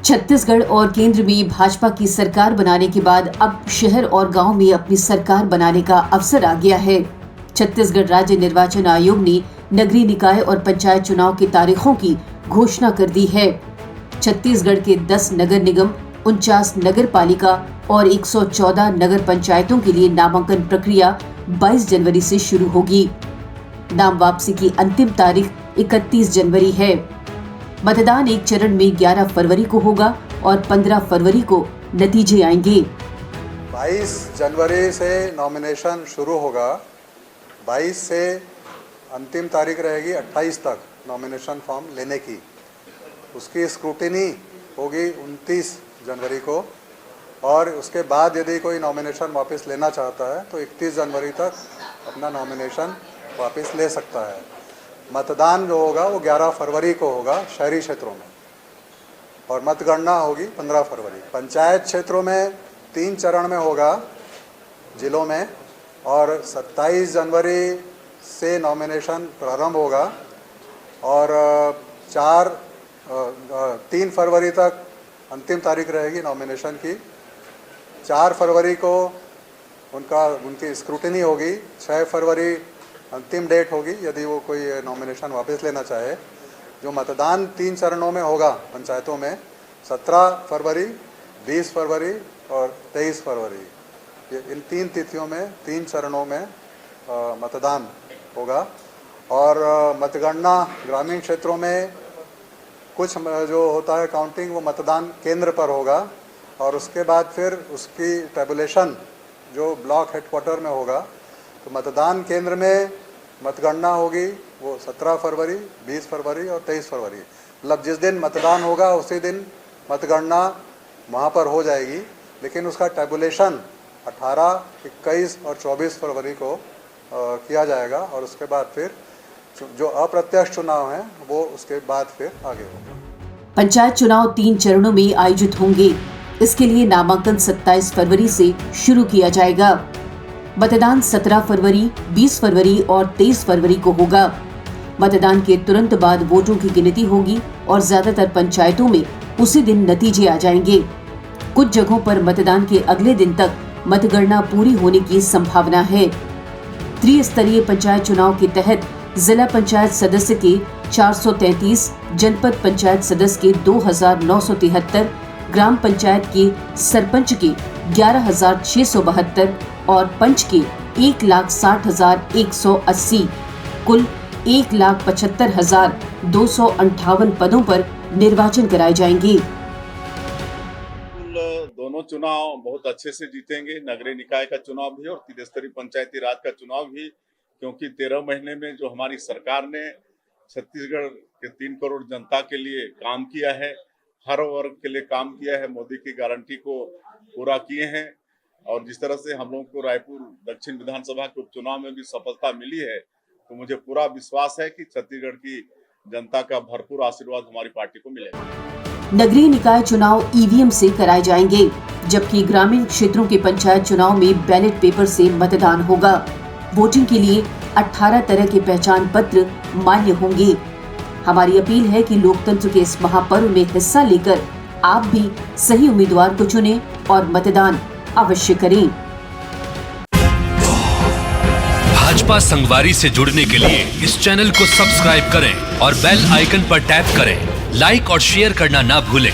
छत्तीसगढ़ और केंद्र में भाजपा की सरकार बनाने के बाद अब शहर और गांव में अपनी सरकार बनाने का अवसर आ गया है। छत्तीसगढ़ राज्य निर्वाचन आयोग ने नगरीय निकाय और पंचायत चुनाव की तारीखों की घोषणा कर दी है। छत्तीसगढ़ के 10 नगर निगम, 49 नगर पालिका और 114 नगर पंचायतों के लिए नामांकन प्रक्रिया 22 जनवरी से शुरू होगी। नाम वापसी की अंतिम तारीख 31 जनवरी है। मतदान एक चरण में 11 फरवरी को होगा और 15 फरवरी को नतीजे आएंगे। 22 जनवरी से नॉमिनेशन शुरू होगा। 22 से अंतिम तारीख रहेगी 28 तक नॉमिनेशन फॉर्म लेने की। उसकी स्क्रूटिनी होगी 29 जनवरी को और उसके बाद यदि कोई नॉमिनेशन वापस लेना चाहता है तो 31 जनवरी तक अपना नॉमिनेशन वापस ले सकता है। मतदान जो होगा वो 11 फरवरी को होगा शहरी क्षेत्रों में और मतगणना होगी 15 फरवरी। पंचायत क्षेत्रों में 3 चरण में होगा जिलों में और 27 जनवरी से नॉमिनेशन प्रारंभ होगा और 3 फरवरी तक अंतिम तारीख रहेगी नॉमिनेशन की। 4 फरवरी को उनकी स्क्रूटिनी होगी। 6 फरवरी अंतिम डेट होगी यदि वो कोई नॉमिनेशन वापस लेना चाहे। जो मतदान 3 चरणों में होगा पंचायतों में 17 फरवरी, 20 फरवरी और 23 फरवरी, ये इन 3 तिथियों में 3 चरणों में मतदान होगा। और मतगणना ग्रामीण क्षेत्रों में कुछ जो होता है काउंटिंग वो मतदान केंद्र पर होगा और उसके बाद फिर उसकी टेबुलेशन जो ब्लॉक हेडक्वार्टर में होगा। तो मतदान केंद्र में मतगणना होगी वो 17 फरवरी, 20 फरवरी और 23 फरवरी। मतलब जिस दिन मतदान होगा उसी दिन मतगणना वहाँ पर हो जाएगी, लेकिन उसका टेबुलेशन 18, 21 और 24 फरवरी को किया जाएगा और उसके बाद फिर जो अप्रत्यक्ष चुनाव हैं वो उसके बाद फिर आगे होगा। पंचायत चुनाव 3 चरणों में आयोजित होंगे। इसके लिए नामांकन 27 फरवरी से शुरू किया जाएगा। मतदान 17 फरवरी, 20 फरवरी और 23 फरवरी को होगा। मतदान के तुरंत बाद वोटों की गिनती होगी और ज्यादातर पंचायतों में उसी दिन नतीजे आ जाएंगे। कुछ जगहों पर मतदान के अगले दिन तक मतगणना पूरी होने की संभावना है। त्रिस्तरीय पंचायत चुनाव के तहत जिला पंचायत सदस्य के 433, जनपद पंचायत सदस्य के 2973, ग्राम पंचायत के सरपंच के 11,672 और पंच के 1,60,180, कुल 1,75,258 पदों पर निर्वाचन कराए जाएंगे। दोनों चुनाव बहुत अच्छे से जीतेंगे, नगरीय निकाय का चुनाव भी और त्रिस्तरीय पंचायती राज का चुनाव भी, क्योंकि 13 महीने में जो हमारी सरकार ने छत्तीसगढ़ के 3 करोड़ जनता के लिए काम किया है, हर वर्ग के लिए काम किया है, मोदी की गारंटी को पूरा किए हैं और जिस तरह से हम लोगों को रायपुर दक्षिण विधानसभा के उपचुनाव में भी सफलता मिली है, तो मुझे पूरा विश्वास है कि छत्तीसगढ़ की जनता का भरपूर आशीर्वाद हमारी पार्टी को मिलेगा। नगरीय निकाय चुनाव ईवीएम से कराए जाएंगे, जबकि ग्रामीण क्षेत्रों के पंचायत चुनाव में बैलेट पेपर से मतदान होगा। वोटिंग के लिए 18 तरह के पहचान पत्र मान्य होंगे। हमारी अपील है कि लोकतंत्र के इस महापर्व में हिस्सा लेकर आप भी सही उम्मीदवार को चुनें और मतदान अवश्य करें। भाजपा संगवारी से जुड़ने के लिए इस चैनल को सब्सक्राइब करें और बेल आइकन पर टैप करें। लाइक और शेयर करना ना भूलें।